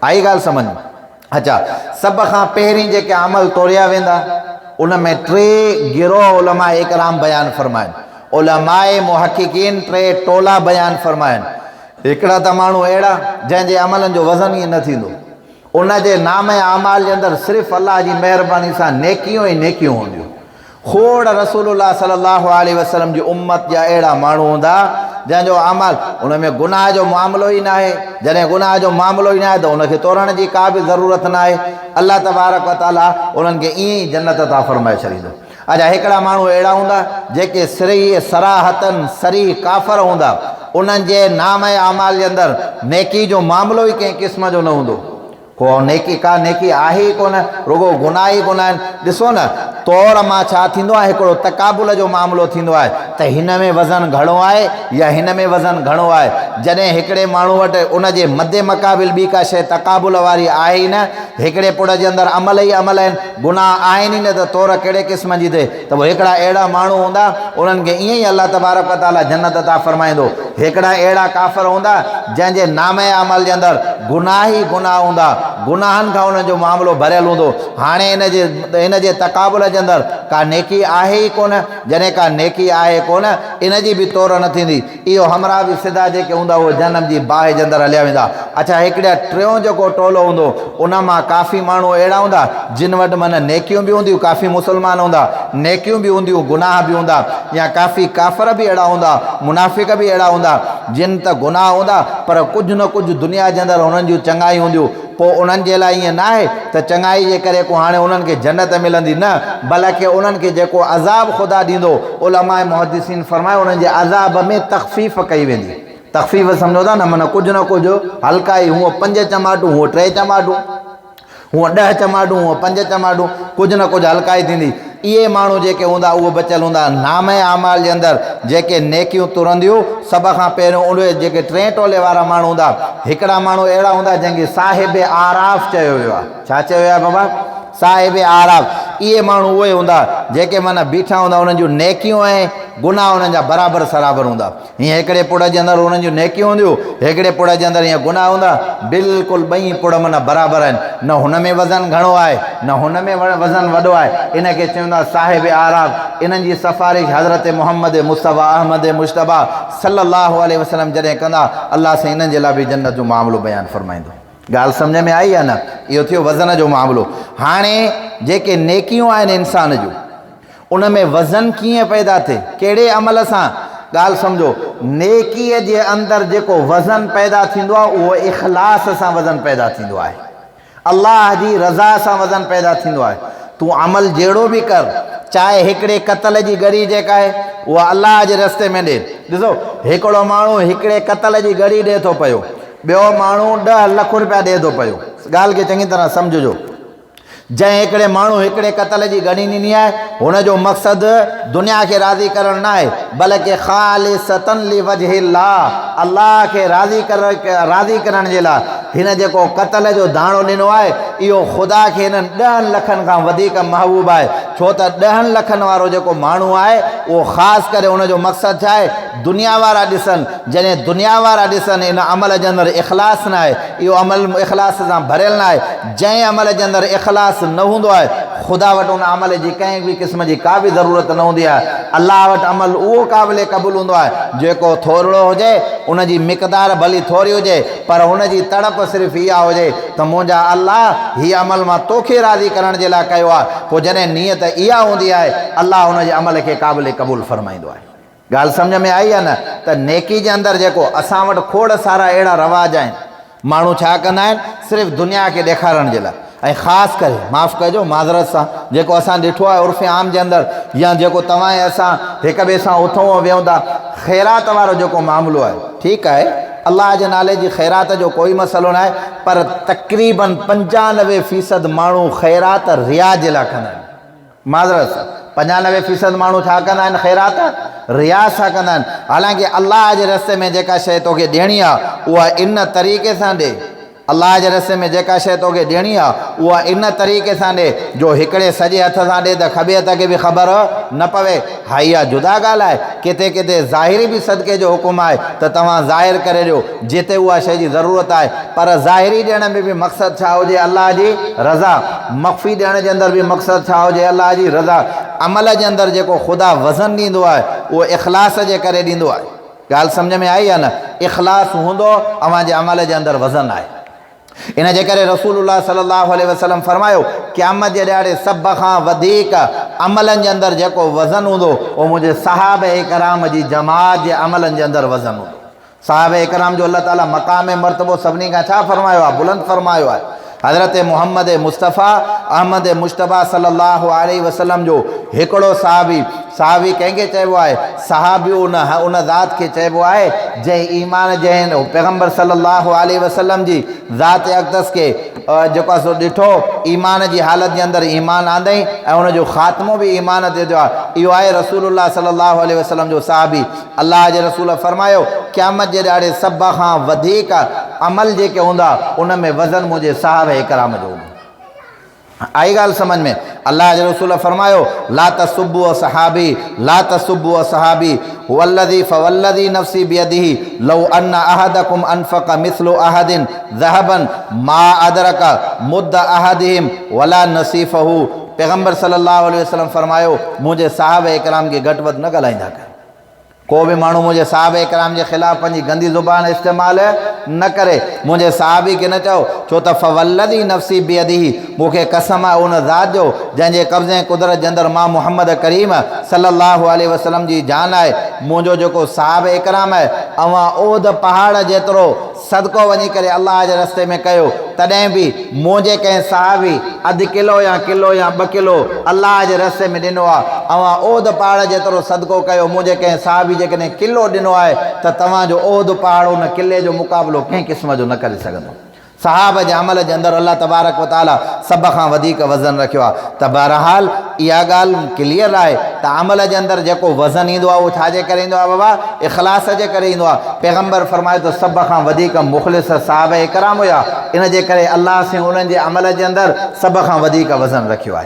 आई ॻाल्हि सम्झ। अच्छा, सभ खां पहिरीं जेके अमल तोड़िया वेंदा उन में टे गिरोह उलमा इकराम बयान फरमाइनि, उलमाए मुहक़िक़ीन टे टोला बयान फरमाइनि। हिकिड़ा त माण्हू अहिड़ा जंहिंजे अमलनि जो वज़न ई न थींदो, उन जे नाम अमाल जे अंदरि सिर्फ़ु अल्लाह जी महिरबानी सां नेकियूं ई नेकियूं हूंदियूं। खोड़ रसूलुल्लाह सल्लल्लाहु अलैहि वसल्लम जी उम्मत जा अहिड़ा माण्हू हूंदा जंहिंजो अमल उन में गुनाह जो मामिलो ई न आहे। जॾहिं गुनाह जो मामिलो ई न आहे त उनखे तोड़ण जी का बि ज़रूरत न आहे। अल्लाह तबारक व तआला उन्हनि खे ईअं ई जन्नत अता फरमाए छॾींदो। अच्छा, हिकिड़ा माण्हू अहिड़ा हूंदा जेके सराहतन सरी काफ़र हूंदा, उन्हनि जे नाम अमाल जे अंदरि नेकी जो मामिलो ई कंहिं क़िस्म जो न हूंदो। को नेकी का नेकी आहे ई कोन, रुगो गुनाह ई गुनाह आहिनि। ॾिसो न, तौर मां छा थींदो आहे, हिकिड़ो तकाबुल जो मामिलो थींदो आहे त हिन में वज़न घणो आहे या हिन में वज़न घणो आहे। जॾहिं हिकिड़े माण्हू वटि उन जे मदे मक़ाबिल ॿी का शइ तकाबुल वारी आहे ई न, हिकिड़े पुड़ जे अंदरि अमल ई अमल आहिनि, गुनाह आहिनि ई न, त तौर कहिड़े क़िस्म जी थिए। त पोइ हिकिड़ा अहिड़ा माण्हू हूंदा उन्हनि खे ईअं ई अल्लाह तबारक व तआला जन्नत अता फरमाईंदो। हिकिड़ा अहिड़ा काफ़र हूंदा जंहिंजे नाम अमल जे अंदरि गुनाह ई गुनाह हूंदा, गुनाहनि खां उन जो मामिलो भरियलु हूंदो। हाणे इन जे तकाबुल जे अंदरि का नेकी आहे ई कोन। जॾहिं का नेकी आहे कोन, इन जी बि तौर न थींदी। इहो हमरा बि सिधा जेके हूंदा उहे जनम जी बाहि जे अंदरि हलिया वेंदा। अच्छा, हिकिड़े टियों जेको टोलो हूंदो उन मां काफ़ी माण्हू अहिड़ा हूंदा जिन वटि माना नेकियूं बि हूंदियूं, काफ़ी मुस्लमान हूंदा, नेकियूं बि हूंदियूं, गुनाह बि हूंदा, या काफ़ी काफ़र बि अहिड़ा हूंदा, मुनाफ़िक बि अहिड़ा हूंदा जिन त गुनाह हूंदा पर कुझु न कुझु दुनिया जे अंदरि उन्हनि जूं चङाई हूंदियूं। पोइ उन्हनि जे लाइ ईअं न आहे त चङाई जे करे को हाणे उन्हनि खे जन्नत मिलंदी, न, बल्कि उन्हनि खे जेको अज़ाब ख़ुदा ॾींदो, उलमाए मुहद्दिसीन फरमाए उन्हनि जे अज़ाब में तख़फ़ीफ़ कई वेंदी। तख़फ़ीफ़ सम्झो था न, माना कुझु न कुझु हल्का ई, हूअं 5 चमाटूं, हूअं 3 चमाटूं, हूअं 10 चमाटूं, हूअं 5 चमाटूं, कुझु न कुझु हल्का ई थींदी। इहे माण्हू जेके हूंदा उहे बचियल हूंदा। नाम अमाल जे अंदरि जेके नेकियूं तुरंदियूं, सभ खां पहिरियों उहे जेके 3 टोले वारा माण्हू हूंदा, हिकिड़ा माण्हू अहिड़ा हूंदा जंहिंखे साहिब आराफ़ चयो वियो आहे। छा चयो वियो आहे बाबा? साहिब आराफ़। इहे माण्हू उहे हूंदा जेके माना बीठा हूंदा, उन्हनि जूं नेकियूं ऐं गुनाह उन्हनि जा बराबरि सराबरि हूंदा। हीअं हिकिड़े पुड़ जे अंदरि उन्हनि जूं नेकियूं हूंदियूं, हिकिड़े पुड़ जे अंदरि हीअं गुनाह हूंदा, बिल्कुलु ॿई पुड़ माना बराबरि आहिनि। न हुन में वज़न घणो आहे, न हुन में वज़न वॾो आहे। इन खे चवंदा साहिब आराफ़। इन्हनि जी सिफ़ारिश हज़रत मुहम्मद मुस्तफ़ा अहमद मुश्तबा सल्लल्लाहु अलैहि वसल्लम जॾहिं कंदा, अल्लाह सां इन्हनि जे लाइ बि जन्नत जो मामिलो बयानु फरमाईंदो। ॻाल्हि सम्झ में आई आहे न? इहो थियो वज़न जो मामिलो। हाणे जेके नेकियूं आहिनि इंसान जूं, उन में वज़न कीअं पैदा थिए, कहिड़े अमल सां? ॻाल्हि सम्झो, नेकीअ जे अंदरि जेको वज़न पैदा थींदो आहे उहो इख़लास सां वज़न पैदा थींदो आहे, अल्लाह जी रज़ा सां वज़न पैदा थींदो आहे। तूं अमल जहिड़ो बि कर, चाहे हिकिड़े क़तल जी गड़ी जेका आहे उहा अल्लाह जे रस्ते में ॾे। ॾिसो, हिकिड़ो माण्हू हिकिड़े क़तल जी गड़ी ॾिए थो पियो, ॿियो माण्हू 10 लख रुपया ॾिए थो पियो। ॻाल्हि खे चङी तरह सम्झिजो। जंहिं हिकिड़े माण्हू हिकिड़े क़तल जी गड़ी ॾिनी आहे, हुनजो मक़सदु दुनिया खे राज़ी करणु न आहे, बल्कि ख़ालिसतन लिवजहिल्लाह, अल्लाह खे राज़ी करण जे लाइ हिन जेको क़तल जो दाणो ॾिनो आहे, इहो ख़ुदा खे हिननि 10 लखनि खां वधीक महबूब आहे। छो त 10 लखनि वारो जेको माण्हू आहे उहो ख़ासि करे हुनजो मक़सदु छा आहे? दुनिया वारा ॾिसनि। जॾहिं दुनिया वारा ॾिसनि, इन अमल जे अंदरि इख़लास न आहे, इहो अमल इख़लास सां भरियलु न आहे। जंहिं अमल जे अंदरि इख़लास न हूंदो आहे, ख़ुदा वटि उन अमल जी कंहिं बि क़िस्म जी का बि ज़रूरत न हूंदी आहे। अल्लाह वटि अमल उहो क़ाबिल क़बूल हूंदो आहे जेको थोरो हुजे, उन जी मिक़दार भली थोरी हुजे, पर हुन जी तड़प सिर्फ़ु इहा हुजे त मुंहिंजा अल्लाह हीअ अमल मां तोखे राज़ी करण जे लाइ कयो आहे। पोइ जॾहिं नियत इहा हूंदी आहे, अल्लाह हुन जे अमल खे क़ाबिल क़बूल फरमाईंदो आहे। ॻाल्हि सम्झ में आई आहे न? त नेकी जे अंदरि जेको असां वटि खोड़ सारा अहिड़ा रवाज आहिनि, माण्हू छा कंदा आहिनि, सिर्फ़ु दुनिया खे ॾेखारण जे लाइ, ऐं ख़ासि करे माफ़ु कजो माज़रत सां, जेको असां ॾिठो आहे उर्फ़ आम जे अंदरि, या जेको तव्हां ऐं असां हिक ॿिए सां उथूं वेहूं था, ख़ैरात वारो जेको मामिलो आहे, ठीकु आहे, अल्लाह जे नाले जी ख़ैरात जो कोई मसइलो न आहे, पर तक़रीबन 95% माण्हू ख़ैरात रिया जे लाइ कंदा आहिनि। माज़रत सां 95% माण्हू छा कंदा आहिनि? ख़ैरात रिया सां कंदा आहिनि। हालांकि अल्लाह जे रस्ते में जेका शइ तोखे ॾियणी आहे उहा इन तरीक़े सां ॾे अल्लाह जे रस्ते में जेका शइ तोखे ॾियणी आहे उहा इन तरीक़े सां ॾे जो हिकिड़े सॼे हथ सां ॾे त खॿे हथ खे बि ख़बर न पवे। हा इहा जुदा ॻाल्हि आहे, किथे किथे ज़ाहिरी बि सदक़े जो हुकुम आहे त तव्हां ज़ाहिर करे ॾियो जिते उहा शइ जी ज़रूरत आहे, पर ज़ाहिरी ॾियण में बि मक़सदु छा हुजे? अल्लाह जी रज़ा। मख़फ़ी ॾियण जे अंदरि बि मक़सदु छा हुजे? अल्लाह जी रज़ा। अमल जे अंदरि जेको ख़ुदा वज़न ॾींदो आहे उहो इख़लास जे करे ॾींदो आहे। ॻाल्हि सम्झ में आई आहे न? इख़लास हूंदो अव्हांजे अमल जे अंदरि वज़न आहे। इन जे करे रसूलुल्लाह सल्लल्लाहु अलैहि वसल्लम फरमायो क़यामत जे ॾियारे सभ खां वधीक अमलनि जे अंदरि जेको वज़न हूंदो उहो मुंहिंजे सहाबे इकराम जी जमात जे अमलनि जे अंदरि वज़न हूंदो। सहाबे इकराम जो अल्लाह ताला मक़ाम मर्तबो सभिनी खां छा फरमायो आहे? बुलंद फरमायो आहे। हज़रत मोहम्मद मुस्तफ़ा अहमद मुश्तबा सल्लल्लाहु अलैहि वसल्लम जो हिकिड़ो साहबी कंहिंखे चइबो आहे? सहाबी उन ज़ात खे चइबो आहे जंहिं ईमान जंहिं पैगम्बर सल्लल्लाहु अलैहि वसल्लम जी ज़ात अक़दस खे जेको आहे सो ॾिठो, ईमान जी हालत जे अंदरि ईमान आंदई ऐं उनजो ख़ात्मो बि ईमान ते थियो आहे। इहो आहे रसूलुल्लाह सल्लल्लाहु अलैहि वसल्लम जो सहाबी। अल्लाह जे रसूल फरमायो क़यामत जे ॾियारे सभ खां वधीक अमल जेके हूंदा उन में वज़न मुंहिंजे सहाबे इकराम जो हूंदो। आई ॻाल्हि समझ में? अल्लाह जे रसूल फरमायो ला तसुब्बु सहाबी ला तसुब्बु सहाबी वल्लज़ी फवल्लज़ी नफ़्सी बियदिही लौ अन्न अहदकुम अनफ़क़ मिस्लु अहदिन ज़हबन मा अदरक मुद्द अहदिहिम वला नसीफ़हु। पैगम्बर सल्लल्लाहु अलैहि वसल्लम फरमायो मुंहिंजे सहाबे इकराम खे घटि वधि न ॻाल्हाईंदा कयो। को बि माण्हू मुंहिंजे सहाबे इकराम जे ख़िलाफ़ु पंहिंजी गंदी ज़ुबान इस्तेमालु न करे। मुंहिंजे सहाबी खे न चओ, छो त फवल्लज़ी नफ़्सी बियदिही मूंखे कसम आहे उन ज़ात जो जंहिंजे कब्ज़े कुदरत जे अंदरि मां मुहम्मद करीम सल्लल्लाहु अलैहि वसल्लम जी जान आहे। मुंहिंजो जेको सहाबे इकराम आहे अवां ओद पहाड़ जेतिरो सदको वञी करे अल्लाह जे रस्ते में कयो, तॾहिं बि मुंहिंजे कंहिं सहाबी अधु किलो या 2 किलो अल्लाह जे रस्ते में ॾिनो आहे। अवां ओद पहाड़ जेतिरो सदको कयो, मुंहिंजे कंहिं सहाबी जेकॾहिं किलो ॾिनो आहे त तव्हांजो ओद पहाड़ उन किले जो मुक़ाबिलो कंहिं क़िस्म जो न करे सघंदो। सहाब जे अमल जे अंदरि अल्लाह तबारक व ताला सभ खां वधीक वज़न रखियो आहे। त बहरहाल इहा ॻाल्हि क्लियर आहे त अमल जे अंदरि जेको वज़न ईंदो आहे उहो छाजे करे ईंदो आहे? बाबा इख़लास जे करे ईंदो आहे। पैगम्बर फरमायो त सभ खां वधीक मुख़लिस सहाबा इकराम हुया, इन जे करे अल्लाह से उन्हनि जे अमल जे अंदरि सभ खां वधीक वज़न रखियो आहे।